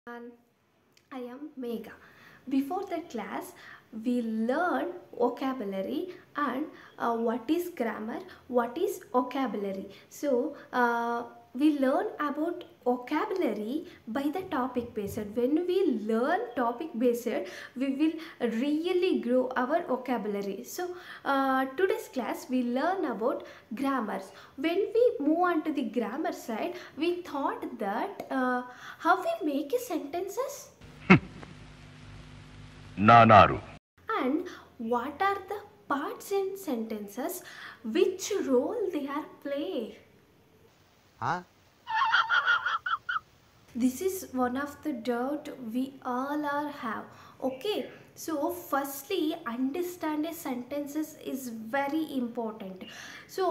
And I am Megha. Before the class, we learn vocabulary and what is grammar, what is vocabulary. So, we learn about vocabulary by the topic based. When we learn topic based, we will really grow our vocabulary. So, today's class we learn about grammars. When we move on to the grammar side, we thought that how we make sentences Nanaru. and what are the parts in sentences, which role they are play. Huh? This is one of the doubt we all are have. Okay, so firstly understand a sentences is very important. So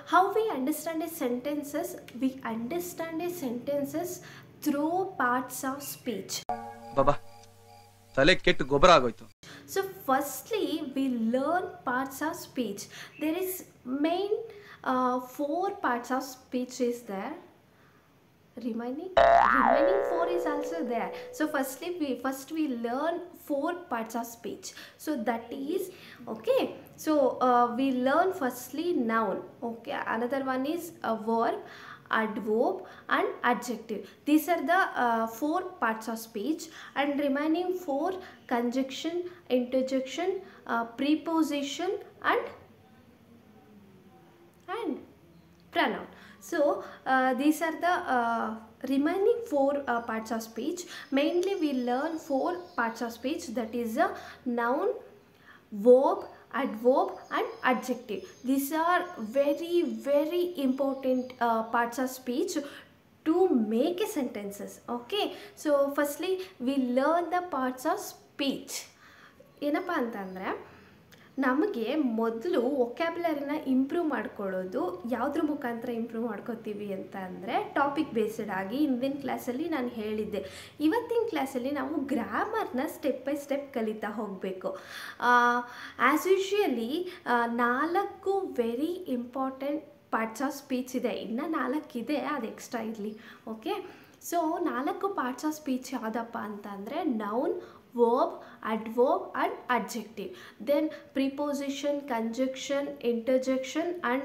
how we understand a sentences, we understand a sentences through parts of speech. ಬಾಬಾ ತಲೆ ಕೆಟ್ಟು ಗೊಬ್ಬರ ಆಗೋಯ್ತು. So firstly we learn parts of speech. There is main 4 parts of speech is there. Remaining 4 is also there. So firstly we learn 4 parts of speech. So that is okay. So we learn firstly noun. Okay, another one is a verb, adverb and adjective. These are the 4 parts of speech, and remaining 4 conjunction, interjection, preposition and pronoun. So these are the remaining 4 parts of speech. Mainly we learn 4 parts of speech, that is a noun, verb, adverb and adjective. These are very important parts of speech to make a sentences. Okay, so firstly we learn the parts of speech. ಏನಪ್ಪ ಅಂತಂದರೆ ನಮಗೆ ಮೊದಲು ವೊಕ್ಯಾಬ್ಯುಲರಿನ improve ಮಾಡ್ಕೊಳ್ಳೋದು ಯಾವುದ್ರ ಮುಖಾಂತರ improve ಮಾಡ್ಕೋತೀವಿ ಅಂತ ಅಂದರೆ ಟಾಪಿಕ್ ಬೇಸ್ಡ್ ಆಗಿ. ಹಿಂದಿನ ಕ್ಲಾಸಲ್ಲಿ ನಾನು ಹೇಳಿದ್ದೆ, ಇವತ್ತಿನ ಕ್ಲಾಸಲ್ಲಿ ನಾವು ಗ್ರಾಮರ್ನ ಸ್ಟೆಪ್ ಬೈ ಸ್ಟೆಪ್ ಕಲಿತಾ ಹೋಗಬೇಕು. As usually 4 very important parts of speech ಇದೆ, ಇನ್ನು 4 ಇದೆ, ಅದು ಎಕ್ಸ್ಟ್ರಾ ಇರಲಿ. Okay, so 4 parts of speech ಯಾವುದಪ್ಪ ಅಂತಂದರೆ noun, verb, adverb and adjective. Then preposition, conjunction, interjection and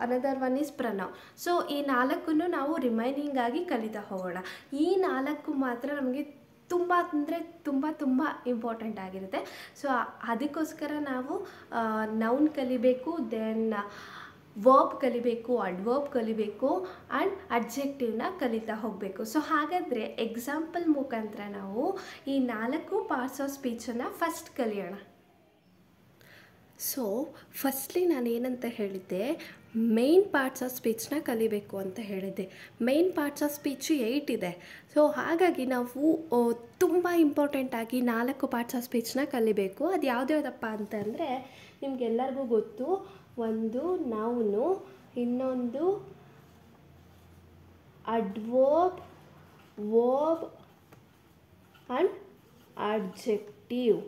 another one is pronoun. So ಈ 4 ನಾವು ರಿಮೈನಿಂಗ್ ಆಗಿ ಕಲಿತಾ ಹೋಗೋಣ. ಈ 4 ಮಾತ್ರ ನಮಗೆ ತುಂಬ ಅಂದರೆ ತುಂಬ ಇಂಪಾರ್ಟೆಂಟ್ ಆಗಿರುತ್ತೆ. ಸೊ ಅದಕ್ಕೋಸ್ಕರ ನಾವು ನೌನ್ ಕಲಿಬೇಕು, ದೆನ್ ವರ್ಬ್ ಕಲಿಬೇಕು, ಅಡ್ವರ್ಬ್ ಕಲಿಬೇಕು ಆ್ಯಂಡ್ ಅಡ್ಜೆಕ್ಟಿವ್ನ ಕಲಿತಾ ಹೋಗಬೇಕು. ಸೊ ಹಾಗಾದರೆ ಎಕ್ಸಾಂಪಲ್ ಮುಖಾಂತರ ನಾವು ಈ 4 ಪಾರ್ಟ್ಸ್ ಆಫ್ ಸ್ಪೀಚನ್ನು ಫಸ್ಟ್ ಕಲಿಯೋಣ. ಸೊ ಫಸ್ಟ್ಲಿ ನಾನು ಏನಂತ ಹೇಳಿದ್ದೆ, ಮೇನ್ ಪಾರ್ಟ್ಸ್ ಆಫ್ ಸ್ಪೀಚ್ನ ಕಲಿಬೇಕು ಅಂತ ಹೇಳಿದ್ದೆ. ಮೇನ್ ಪಾರ್ಟ್ಸ್ ಆಫ್ ಸ್ಪೀಚು 8 ಇದೆ. ಸೊ ಹಾಗಾಗಿ ನಾವು ತುಂಬ ಇಂಪಾರ್ಟೆಂಟಾಗಿ 4 ಪಾರ್ಟ್ಸ್ ಆಫ್ ಸ್ಪೀಚ್ನ ಕಲಿಬೇಕು. ಅದು ಯಾವುದ್ಯಾವುದಪ್ಪ ಅಂತಂದರೆ ನಿಮಗೆಲ್ಲರಿಗೂ ಗೊತ್ತು, ಒಂದು ನೌನು, ಇನ್ನೊಂದು adverb, verb and adjective.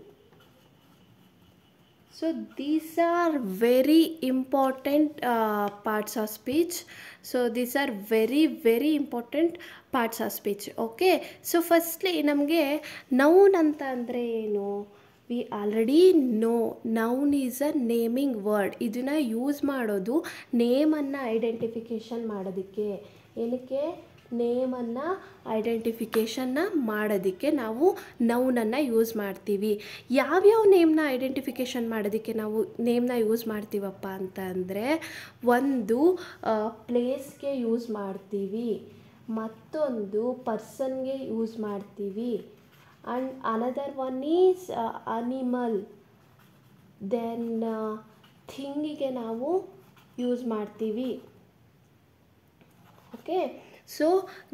So these are very important parts of speech. So these are very important parts of speech. Okay, so firstly ನಮಗೆ ನೌನ್ ಅಂತ ಅಂದರೆ ಏನು? We already no noun is a naming word. ಇದನ್ನು use ಮಾಡೋದು ನೇಮನ್ನು identification ಮಾಡೋದಕ್ಕೆ. ಏನಕ್ಕೆ? ನೇಮನ್ನು ಐಡೆಂಟಿಫಿಕೇಷನ್ನ ಮಾಡೋದಕ್ಕೆ ನಾವು ನೌನನ್ನು ಯೂಸ್ ಮಾಡ್ತೀವಿ. ಯಾವ್ಯಾವ ನೇಮ್ನ ಐಡೆಂಟಿಫಿಕೇಷನ್ ಮಾಡೋದಕ್ಕೆ ನಾವು ನೇಮ್ನ ಯೂಸ್ ಮಾಡ್ತೀವಪ್ಪ ಅಂತ ಅಂದರೆ, ಒಂದು ಪ್ಲೇಸ್ಗೆ ಯೂಸ್ ಮಾಡ್ತೀವಿ, ಮತ್ತೊಂದು ಪರ್ಸನ್ಗೆ ಯೂಸ್ ಮಾಡ್ತೀವಿ, and another one is animal, then ಥಿಂಗಿಗೆ ನಾವು ಯೂಸ್ ಮಾಡ್ತೀವಿ. Okay, so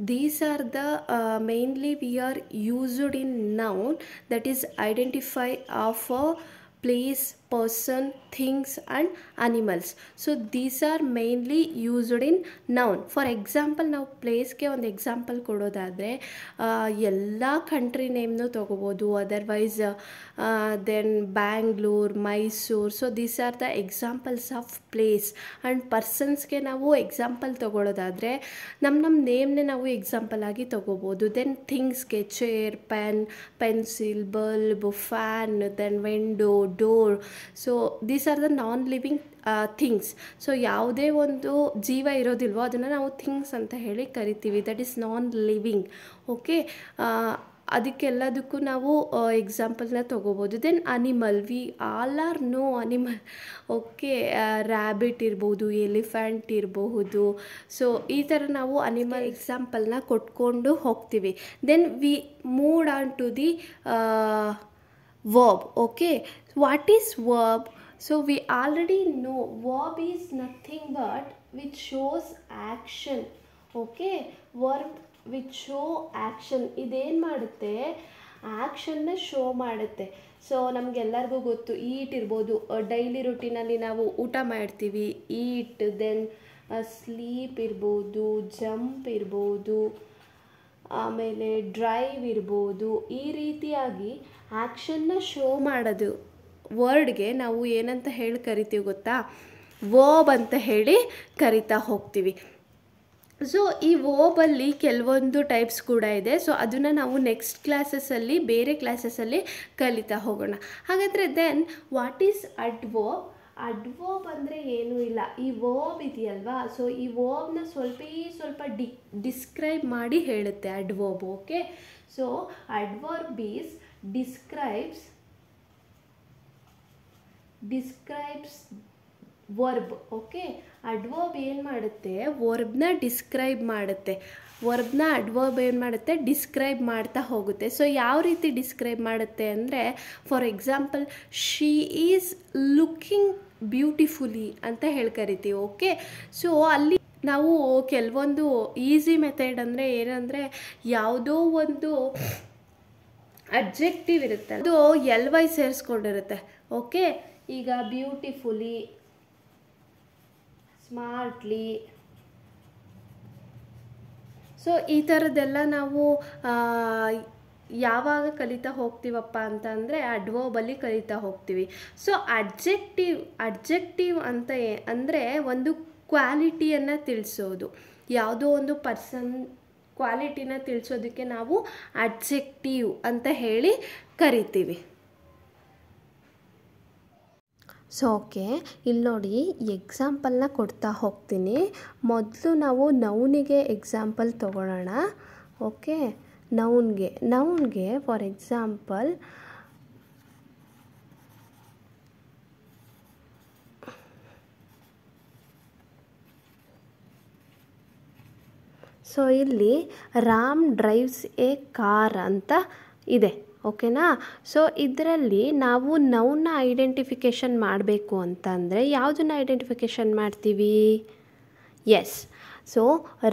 these are the mainly we are used in noun, that is identify of a place, person, things and animals. So these are mainly used in noun. For example, ನಾವು ಪ್ಲೇಸ್ಗೆ ಒಂದು example ಕೊಡೋದಾದರೆ ಎಲ್ಲ country ನೇಮ್ನು ತೊಗೋಬೋದು, otherwise then Bangalore, Mysuru. So these are the examples of place. And ಪರ್ಸನ್ಸ್ಗೆ ನಾವು example ತೊಗೊಳೋದಾದರೆ ನಮ್ಮ ನೇಮ್ನೇ ನಾವು ಎಕ್ಸಾಂಪಲ್ ಆಗಿ ತೊಗೋಬೋದು. ದೆನ್ ಥಿಂಗ್ಸ್ಗೆ chair, pen, pencil, bulb, fan, then window, door. So these are the non living things. So ಯಾವುದೇ ಒಂದು ಜೀವ ಇರೋದಿಲ್ವೋ ಅದನ್ನು ನಾವು ಥಿಂಗ್ಸ್ ಅಂತ ಹೇಳಿ ಕರಿತೀವಿ. That is non living. Okay, ಅದಕ್ಕೆಲ್ಲದಕ್ಕೂ ನಾವು ಎಕ್ಸಾಂಪಲ್ನ ತೊಗೋಬೋದು. Then animal, we all are no animal. Okay, rabbit ಇರ್ಬೋದು, ಎಲಿಫೆಂಟ್ ಇರಬಹುದು. ಸೊ ಈ ಥರ ನಾವು ಅನಿಮಲ್ ಎಕ್ಸಾಂಪಲ್ನ ಕೊಟ್ಕೊಂಡು ಹೋಗ್ತೀವಿ. Then we moved on to the verb. Okay, what is verb? So we already know verb is nothing but which shows action. Okay, verb which show action. ಇದೇನು ಮಾಡುತ್ತೆ, ಆ್ಯಕ್ಷನ್ನ ಶೋ ಮಾಡುತ್ತೆ. ಸೊ ನಮಗೆಲ್ಲರಿಗೂ ಗೊತ್ತು, ಈಟ್ ಇರ್ಬೋದು. ಡೈಲಿ ರುಟೀನಲ್ಲಿ ನಾವು ಊಟ ಮಾಡ್ತೀವಿ, ಈಟ್. ದೆನ್ ಸ್ಲೀಪ್ ಇರ್ಬೋದು, ಜಂಪ್ ಇರ್ಬೋದು, ಆಮೇಲೆ ಡ್ರೈವ್ ಇರ್ಬೋದು. ಈ ರೀತಿಯಾಗಿ ಆ್ಯಕ್ಷನ್ನ ಶೋ ಮಾಡೋದು ವರ್ಡ್ಗೆ ನಾವು ಏನಂತ ಹೇಳಿ ಕರಿತೀವಿ ಗೊತ್ತಾ? ವರ್ಬ್ ಅಂತ ಹೇಳಿ ಕರಿತಾ ಹೋಗ್ತೀವಿ. ಸೊ ಈ ವರ್ಬಲ್ಲಿ ಕೆಲವೊಂದು ಟೈಪ್ಸ್ ಕೂಡ ಇದೆ. ಸೊ ಅದನ್ನು ನಾವು ನೆಕ್ಸ್ಟ್ ಕ್ಲಾಸಸ್ಸಲ್ಲಿ, ಬೇರೆ ಕ್ಲಾಸಸ್ಸಲ್ಲಿ ಕಲಿತಾ ಹೋಗೋಣ. ಹಾಗಾದರೆ then what is adverb? Adverb ಅಂದರೆ ಏನೂ ಇಲ್ಲ, ಈ ವರ್ಬ್ ಇದೆಯಲ್ವಾ, ಸೊ ಈ ವರ್ಬ್ನ ಸ್ವಲ್ಪ ಡಿಸ್ಕ್ರೈಬ್ ಮಾಡಿ ಹೇಳುತ್ತೆ adverb. Okay, so adverb is describes verb. Okay, adverb ಏನು ಮಾಡುತ್ತೆ, ವರ್ಬ್ನ ಡಿಸ್ಕ್ರೈಬ್ ಮಾಡುತ್ತೆ. ವರ್ಬ್ನ ಅಡ್ವರ್ಬ್ ಏನು ಮಾಡುತ್ತೆ, ಡಿಸ್ಕ್ರೈಬ್ ಮಾಡ್ತಾ ಹೋಗುತ್ತೆ. ಸೊ ಯಾವ ರೀತಿ ಡಿಸ್ಕ್ರೈಬ್ ಮಾಡುತ್ತೆ ಅಂದರೆ, for example, she is looking beautifully ಅಂತ ಹೇಳಿ ಕರಿತೀವಿ. ಓಕೆ, ಸೊ ಅಲ್ಲಿ ನಾವು ಕೆಲವೊಂದು ಈಸಿ ಮೆಥಡ್ ಅಂದರೆ ಏನಂದರೆ, ಯಾವುದೋ ಒಂದು ಅಡ್ಜೆಕ್ಟಿವ್ ಇರುತ್ತೆ, ಅದು LY ಸೇರಿಸ್ಕೊಂಡಿರುತ್ತೆ. ಓಕೆ, ಈಗ ಬ್ಯೂಟಿಫುಲಿ, ಸ್ಮಾರ್ಟ್ಲಿ. ಸೊ ಈ ಥರದ್ದೆಲ್ಲ ನಾವು ಯಾವಾಗ ಕಲಿತಾ ಹೋಗ್ತೀವಪ್ಪ ಅಂತ ಅಂದರೆ ಅಡ್ವರ್ಬಲ್ಲಿ ಕಲಿತಾ ಹೋಗ್ತೀವಿ. ಸೊ ಅಡ್ಜೆಕ್ಟಿವ್ ಅಂತ ಅಂದರೆ ಒಂದು ಕ್ವಾಲಿಟಿಯನ್ನು ತಿಳಿಸೋದು, ಯಾವುದೋ ಒಂದು ಪರ್ಸನ್ ಕ್ವಾಲಿಟಿನ ತಿಳಿಸೋದಕ್ಕೆ ನಾವು ಅಡ್ಜೆಕ್ಟಿವ್ ಅಂತ ಹೇಳಿ ಕರಿತೀವಿ. ಸೊ ಓಕೆ, ಇಲ್ಲಿ ನೋಡಿ ಎಕ್ಸಾಂಪಲ್ನ ಕೊಡ್ತಾ ಹೋಗ್ತೀನಿ. ಮೊದಲು ನಾವು ನೌನಿಗೆ ಎಕ್ಸಾಂಪಲ್ ತೊಗೊಳ್ಳೋಣ. ಓಕೆ, ನೌನ್ಗೆ ಫಾರ್ ಎಕ್ಸಾಂಪಲ್ ಸೊ ಇಲ್ಲಿ ರಾಮ್ ಡ್ರೈವ್ಸ್ ಎ ಕಾರ್ ಅಂತ ಇದೆ. ಓಕೆನಾ? ಸೊ ಇದರಲ್ಲಿ ನಾವು ನೌನ್ನ ಐಡೆಂಟಿಫಿಕೇಷನ್ ಮಾಡಬೇಕು ಅಂತಂದರೆ ಯಾವುದನ್ನು ಐಡೆಂಟಿಫಿಕೇಷನ್ ಮಾಡ್ತೀವಿ? ಎಸ್, ಸೊ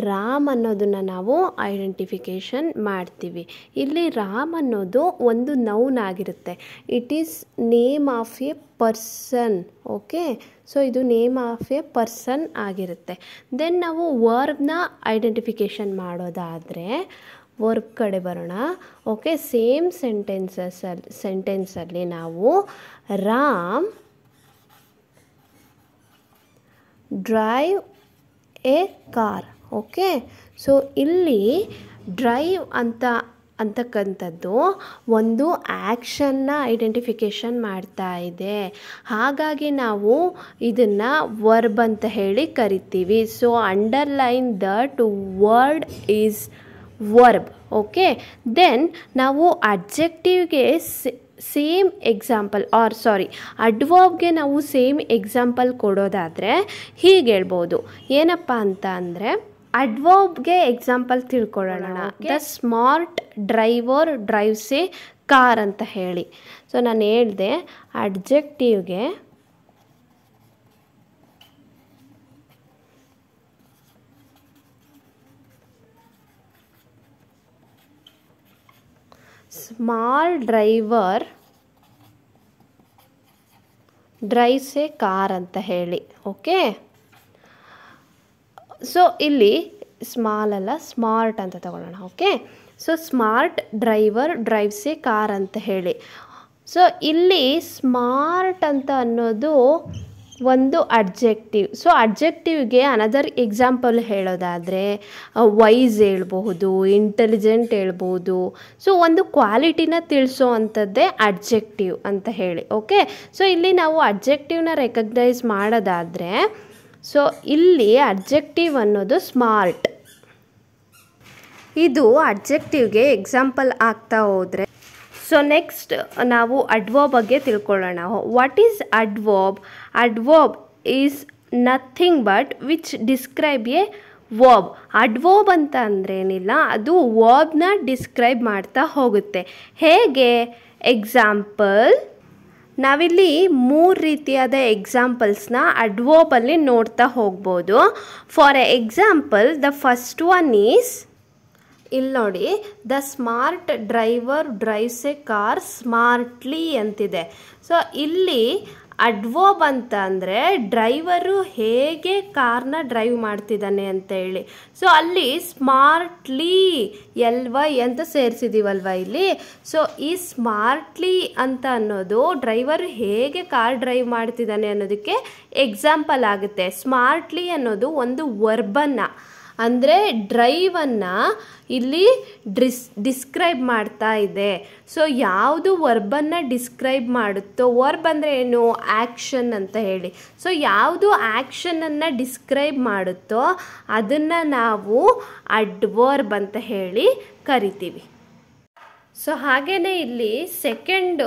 ರಾಮ್ ಅನ್ನೋದನ್ನು ನಾವು ಐಡೆಂಟಿಫಿಕೇಷನ್ ಮಾಡ್ತೀವಿ. ಇಲ್ಲಿ ರಾಮ್ ಅನ್ನೋದು ಒಂದು ನೌನ್ ಆಗಿರುತ್ತೆ. It is name of A person. Okay, so ಇದು ನೇಮ್ ಆಫ್ ಎ ಪರ್ಸನ್ ಆಗಿರುತ್ತೆ. ದೆನ್ ನಾವು ವರ್ಬ್ನ ಐಡೆಂಟಿಫಿಕೇಷನ್ ಮಾಡೋದಾದರೆ ವರ್ಬ್ ಕಡೆ ಬರೋಣ. ಓಕೆ, ಸೇಮ್ ಸೆಂಟೆನ್ಸಲ್ಲಿ ನಾವು Ram drive A car. Okay, so ಇಲ್ಲಿ ಡ್ರೈವ್ ಅಂತಕ್ಕಂಥದ್ದು ಒಂದು ಆ್ಯಕ್ಷನ್ನ ಐಡೆಂಟಿಫಿಕೇಷನ್ ಮಾಡ್ತಾ ಇದೆ. ಹಾಗಾಗಿ ನಾವು ಇದನ್ನು ವರ್ಬ್ ಅಂತ ಹೇಳಿ ಕರಿತೀವಿ. So underline that word is verb. Okay, then ನಾವು ಅಡ್ಜೆಕ್ಟಿವ್ಗೆ ಸೇಮ್ ಎಕ್ಸಾಂಪಲ್ ಅಡ್ವರ್ಬ್ಗೆ ನಾವು ಸೇಮ್ ಎಕ್ಸಾಂಪಲ್ ಕೊಡೋದಾದರೆ ಹೀಗೆ ಹೇಳ್ಬೋದು. ಏನಪ್ಪ ಅಂತ ಅಂದರೆ, ಅಡ್ವರ್ಬ್ಗೆ ಎಕ್ಸಾಂಪಲ್ ತಿಳ್ಕೊಳ್ಳೋಣ. The smart driver drives a car ಅಂತ ಹೇಳಿ. ಸೊ ನಾನು ಹೇಳಿದೆ ಅಡ್ಜೆಕ್ಟಿವ್ಗೆ small driver drives a car ಅಂತ ಹೇಳಿ. ಓಕೆ, ಸೊ ಇಲ್ಲಿ ಸ್ಮಾಲ್ ಅಲ್ಲ ಸ್ಮಾರ್ಟ್ ಅಂತ ತಗೊಳ್ಳೋಣ. Okay, so smart driver drives a car ಅಂತ ಹೇಳಿ. ಸೊ ಇಲ್ಲಿ ಸ್ಮಾರ್ಟ್ ಅಂತ ಅನ್ನೋದು ಒಂದು ಅಡ್ಜೆಕ್ಟಿವ್. ಸೊ ಅಡ್ಜೆಕ್ಟಿವ್ಗೆ ಅನದರ್ ಎಕ್ಸಾಂಪಲ್ ಹೇಳೋದಾದರೆ ವೈಸ್ ಹೇಳ್ಬಹುದು, ಇಂಟೆಲಿಜೆಂಟ್ ಹೇಳ್ಬೋದು. ಸೊ ಒಂದು ಕ್ವಾಲಿಟಿನ ತಿಳಿಸೋ ಅಂಥದ್ದೇ ಅಡ್ಜೆಕ್ಟಿವ್ ಅಂತ ಹೇಳಿ. ಓಕೆ, ಸೊ ಇಲ್ಲಿ ನಾವು ಅಡ್ಜೆಕ್ಟಿವ್ನ ರೆಕಗ್ನೈಸ್ ಮಾಡೋದಾದರೆ, ಸೊ ಇಲ್ಲಿ ಅಡ್ಜೆಕ್ಟಿವ್ ಅನ್ನೋದು ಸ್ಮಾರ್ಟ್. ಇದು ಅಡ್ಜೆಕ್ಟಿವ್ಗೆ ಎಕ್ಸಾಂಪಲ್ ಆಗ್ತಾ ಹೋದರೆ, ಸೊ ನೆಕ್ಸ್ಟ್ ನಾವು ಅಡ್ವರ್ಬ್ ಬಗ್ಗೆ ತಿಳ್ಕೊಳ್ಳೋಣ. What is adverb? Adverb is nothing but which describe A verb. Adverb ಅಂತ ಅಂದ್ರೇನಿಲ್ಲ, ಅದು ವರ್ಬ್ನ ಡಿಸ್ಕ್ರೈಬ್ ಮಾಡ್ತಾ ಹೋಗುತ್ತೆ. ಹೇಗೆ? ಎಕ್ಸಾಂಪಲ್, ನಾವಿಲ್ಲಿ 3 ರೀತಿಯಾದ ಎಕ್ಸಾಂಪಲ್ಸ್ನ ಅಡ್ವರ್ಬಲ್ಲಿ ನೋಡ್ತಾ ಹೋಗ್ಬೋದು. For example, the first one is, ಇಲ್ಲಿ ನೋಡಿ, the smart driver drives a car smartly ಅಂತಿದೆ. ಸೊ ಇಲ್ಲಿ ಅಡ್ವರ್ಬ್ ಅಂತ ಅಂದರೆ ಡ್ರೈವರು ಹೇಗೆ ಕಾರ್ನ ಡ್ರೈವ್ ಮಾಡ್ತಿದ್ದಾನೆ ಅಂತ ಹೇಳಿ. ಸೊ ಅಲ್ಲಿ ಸ್ಮಾರ್ಟ್ಲಿ ಎಲ್ವೈ ಅಂತ ಸೇರಿಸಿದ್ದೀವಲ್ವ ಇಲ್ಲಿ. ಸೊ ಈ ಸ್ಮಾರ್ಟ್ಲಿ ಅಂತ ಅನ್ನೋದು ಡ್ರೈವರ್ ಹೇಗೆ ಕಾರ್ ಡ್ರೈವ್ ಮಾಡ್ತಿದ್ದಾನೆ ಅನ್ನೋದಕ್ಕೆ ಎಕ್ಸಾಂಪಲ್ ಆಗುತ್ತೆ. ಸ್ಮಾರ್ಟ್ಲಿ ಅನ್ನೋದು ಒಂದು ವರ್ಬನ್ನು, ಅಂದರೆ ಡ್ರೈವನ್ನು ಇಲ್ಲಿ ಡಿಸ್ಕ್ರೈಬ್ ಮಾಡ್ತಾ ಇದೆ. ಸೊ ಯಾವುದು ವರ್ಬನ್ನು ಡಿಸ್ಕ್ರೈಬ್ ಮಾಡುತ್ತೋ, ವರ್ಬ್ ಅಂದರೆ ಏನು? ಆ್ಯಕ್ಷನ್ ಅಂತ ಹೇಳಿ. ಸೊ ಯಾವುದು ಆ್ಯಕ್ಷನನ್ನು ಡಿಸ್ಕ್ರೈಬ್ ಮಾಡುತ್ತೋ ಅದನ್ನು ನಾವು ಅಡ್ವರ್ಬ್ ಅಂತ ಹೇಳಿ ಕರಿತೀವಿ. ಸೊ ಹಾಗೆಯೇ ಇಲ್ಲಿ ಸೆಕೆಂಡು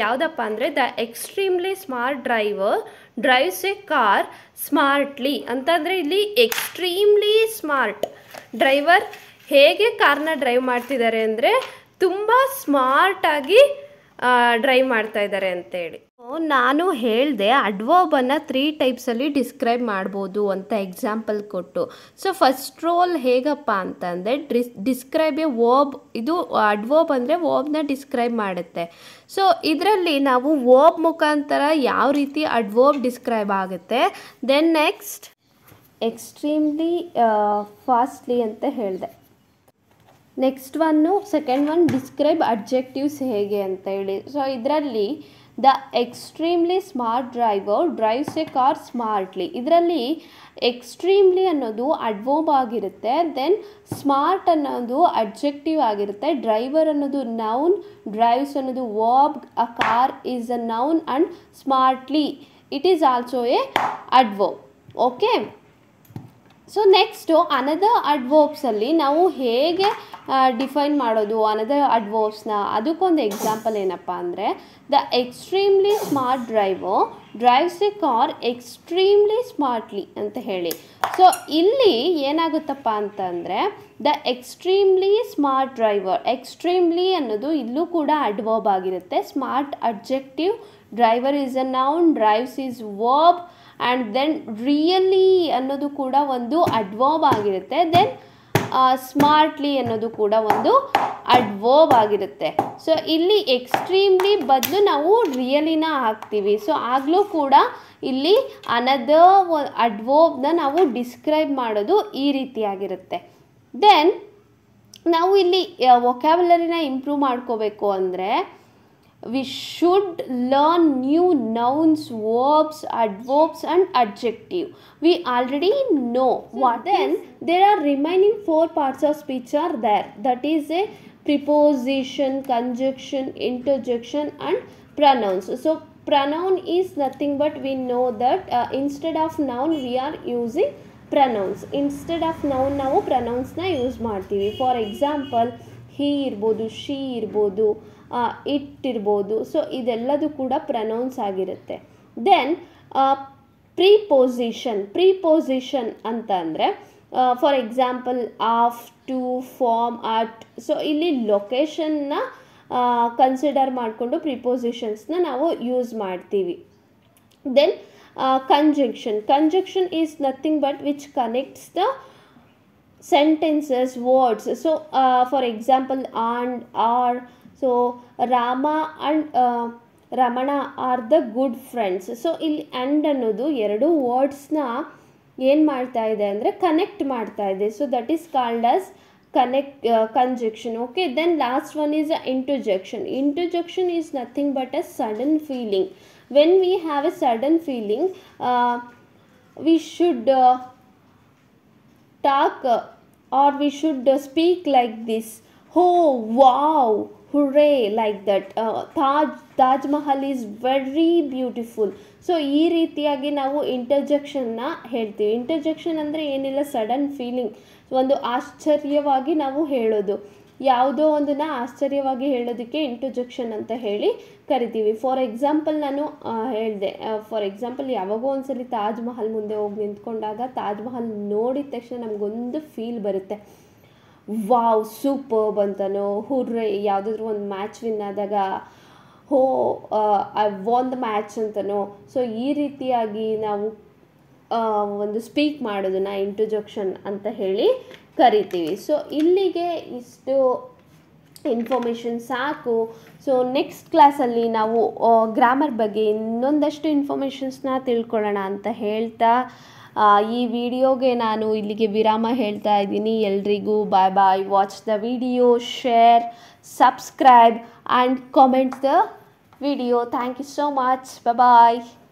ಯಾವುದಪ್ಪ ಅಂದರೆ, the extremely smart driver drives a car smartly ಅಂತಂದರೆ ಇಲ್ಲಿ ಎಕ್ಸ್ಟ್ರೀಮ್ಲಿ ಸ್ಮಾರ್ಟ್ ಡ್ರೈವರ್ ಹೇಗೆ ಕಾರ್ನ ಡ್ರೈವ್ ಮಾಡ್ತಿದ್ದಾರೆ ಅಂದರೆ ತುಂಬ ಸ್ಮಾರ್ಟಾಗಿ ಡ್ರೈವ್ ಮಾಡ್ತಾ ಇದ್ದಾರೆ ಅಂತೇಳಿ. ನಾನು ಹೇಳಿದೆ ಅಡ್ವರ್ಬನ್ನು 3 ಟೈಪ್ಸಲ್ಲಿ ಡಿಸ್ಕ್ರೈಬ್ ಮಾಡ್ಬೋದು ಅಂತ ಎಕ್ಸಾಂಪಲ್ ಕೊಟ್ಟು. ಸೊ ಫಸ್ಟ್ ರೋಲ್ ಹೇಗಪ್ಪ ಅಂತಂದರೆ ಡಿಸ್ಕ್ರೈಬ್ ಎ ವರ್ಬ್. ಇದು ಅಡ್ವರ್ಬ್ ಅಂದರೆ ವರ್ಬ್ನ ಡಿಸ್ಕ್ರೈಬ್ ಮಾಡುತ್ತೆ. ಸೊ ಇದರಲ್ಲಿ ನಾವು ವರ್ಬ್ ಮುಖಾಂತರ ಯಾವ ರೀತಿ ಅಡ್ವರ್ಬ್ ಡಿಸ್ಕ್ರೈಬ್ ಆಗುತ್ತೆ. ದೆನ್ ನೆಕ್ಸ್ಟ್ ಎಕ್ಸ್ಟ್ರೀಮ್ಲಿ ಫಾಸ್ಟ್ಲಿ ಅಂತ ಹೇಳಿದೆ. Next second one describe adjectives ಹೇಗೆ ಅಂತ ಹೇಳಿ. ಸೊ ಇದರಲ್ಲಿ the extremely smart driver drives a car smartly, ಇದರಲ್ಲಿ ಎಕ್ಸ್ಟ್ರೀಮ್ಲಿ ಅನ್ನೋದು ಅಡ್ವರ್ಬ್ ಆಗಿರುತ್ತೆ. ದೆನ್ ಸ್ಮಾರ್ಟ್ ಅನ್ನೋದು ಅಡ್ಜೆಕ್ಟಿವ್ ಆಗಿರುತ್ತೆ. ಡ್ರೈವರ್ ಅನ್ನೋದು ನೌನ್, ಡ್ರೈವ್ಸ್ ಅನ್ನೋದು verb, a car is a noun and smartly it is also a adverb. Okay, so next another ಅಡ್ವರ್ಬ್ಸಲ್ಲಿ ನಾವು ಹೇಗೆ ಡಿಫೈನ್ ಮಾಡೋದು ಅನದರ್ ಅಡ್ವರ್ಬ್ಸ್ನ, ಅದಕ್ಕೊಂದು ಎಕ್ಸಾಂಪಲ್ ಏನಪ್ಪ ಅಂದರೆ, the extremely smart driver drives a car extremely smartly ಅಂತ ಹೇಳಿ. ಸೊ ಇಲ್ಲಿ ಏನಾಗುತ್ತಪ್ಪ ಅಂತಂದರೆ, the extremely smart driver, extremely ಅನ್ನೋದು ಇಲ್ಲೂ ಕೂಡ ಅಡ್ವರ್ಬ್ ಆಗಿರುತ್ತೆ. Smart adjective, driver is a noun, drives is verb, and then really ಅನ್ನೋದು ಕೂಡ ಒಂದು ಅಡ್ವರ್ಬ್ ಆಗಿರುತ್ತೆ. ದೆನ್ ಸ್ಮಾರ್ಟ್ಲಿ ಅನ್ನೋದು ಕೂಡ ಒಂದು ಅಡ್ವರ್ಬ್ ಆಗಿರುತ್ತೆ. ಸೊ ಇಲ್ಲಿ ಎಕ್ಸ್ಟ್ರೀಮ್ಲಿ ಬದಲು ನಾವು ರಿಯಲಿನ ಹಾಕ್ತೀವಿ. ಸೊ ಆಗಲೂ ಕೂಡ ಇಲ್ಲಿ ಅನದರ್ ಅಡ್ವರ್ಬ್ನ ನಾವು ಡಿಸ್ಕ್ರೈಬ್ ಮಾಡೋದು ಈ ರೀತಿಯಾಗಿರುತ್ತೆ. ದೆನ್ ನಾವು ಇಲ್ಲಿ ವೊಕ್ಯಾಬ್ಯುಲರಿನ ಇಂಪ್ರೂವ್ ಮಾಡ್ಕೋಬೇಕು ಅಂದರೆ, we should learn new nouns, verbs, adverbs and adjective. We already know what. Then there are remaining 4 parts of speech are there. That is a preposition, conjunction, interjection and pronouns. So pronoun is nothing but we know that instead of noun we are using pronouns. Instead of noun ನಾವು pronouns ನ use ಮಾಡ್ತೀವಿ. For example he ಇರ್ಬೋದು, she ಇರ್ಬೋದು, it ಇರ್ಬೋದು. So ಇದೆಲ್ಲದು ಕೂಡ pronouns ಆಗಿರುತ್ತೆ. Then preposition ಅಂತ ಅಂದರೆ, for example of, to, from, at. So ಇಲ್ಲಿ ಲೊಕೇಶನ್ನ ಕನ್ಸಿಡರ್ ಮಾಡಿಕೊಂಡು ಪ್ರಿಪೋಸಿಷನ್ಸ್ನ ನಾವು ಯೂಸ್ ಮಾಡ್ತೀವಿ. Then conjunction is nothing but which connects the sentences, words. So for example and, are. So Rama and Ramana are the good friends. So ಇಲ್ಲಿ and ಅನ್ನೋದು ಎರಡು ವರ್ಡ್ಸ್ನ ಏನು ಮಾಡ್ತಾ ಇದೆ ಅಂದರೆ ಕನೆಕ್ಟ್ ಮಾಡ್ತಾ ಇದೆ. So that is called as conjunction. Okay, then last one is a interjection. Interjection is nothing but a sudden feeling. When we have a sudden feeling, we should talk or we should speak like this: oh wow, hooray, like that. Taj Mahal is very beautiful. So ಈ ರೀತಿಯಾಗಿ ನಾವು ಇಂಟರ್ಜೆಕ್ಷನ್ನ ಹೇಳ್ತೀವಿ. Interjection ಅಂದರೆ ಏನಿಲ್ಲ, sudden feeling, ಒಂದು ಆಶ್ಚರ್ಯವಾಗಿ ನಾವು ಹೇಳೋದು, ಯಾವುದೋ ಒಂದನ್ನು ಆಶ್ಚರ್ಯವಾಗಿ ಹೇಳೋದಕ್ಕೆ ಇಂಟರ್ಜೆಕ್ಷನ್ ಅಂತ ಹೇಳಿ ಕರಿತೀವಿ. ಫಾರ್ ಎಕ್ಸಾಂಪಲ್ ನಾನು ಹೇಳಿದೆ, ಫಾರ್ ಎಕ್ಸಾಂಪಲ್ ಯಾವಾಗೋ ಒಂದ್ಸಲಿ ತಾಜ್ ಮಹಲ್ ಮುಂದೆ ಹೋಗಿ ನಿಂತ್ಕೊಂಡಾಗ ತಾಜ್ ಮಹಲ್ ನೋಡಿದ ತಕ್ಷಣ ನಮಗೊಂದು ಫೀಲ್ ಬರುತ್ತೆ, ವಾವ್ ಸೂಪರ್ಬ್ ಅಂತನೋ, ಹುರ್ರೆ ಯಾವುದಾದ್ರೂ ಒಂದು ಮ್ಯಾಚ್ ವಿನ್ ಆದಾಗ oh I won the match ಅಂತನೋ. ಸೊ ಈ ರೀತಿಯಾಗಿ ನಾವು ಒಂದು ಸ್ಪೀಕ್ ಮಾಡೋದನ್ನ ಇಂಟರ್ಜೆಕ್ಷನ್ ಅಂತ ಹೇಳಿ ಕರಿತೀವಿ. ಸೊ ಇಲ್ಲಿಗೆ ಇಷ್ಟು ಇನ್ಫಾರ್ಮೇಷನ್ ಸಾಕು. ಸೊ ನೆಕ್ಸ್ಟ್ ಕ್ಲಾಸಲ್ಲಿ ನಾವು ಗ್ರಾಮರ್ ಬಗ್ಗೆ ಇನ್ನೊಂದಷ್ಟು ಇನ್ಫಾರ್ಮೇಷನ್ಸ್ನ ತಿಳ್ಕೊಳ್ಳೋಣ ಅಂತ ಹೇಳ್ತಾ ಈ ವಿಡಿಯೋಗೆ ನಾನು ಇಲ್ಲಿಗೆ ವಿರಾಮ ಹೇಳ್ತಾ ಇದ್ದೀನಿ. ಎಲ್ರಿಗೂ bye bye. Watch the video, share, subscribe and comment the video. Thank you so much. Bye bye.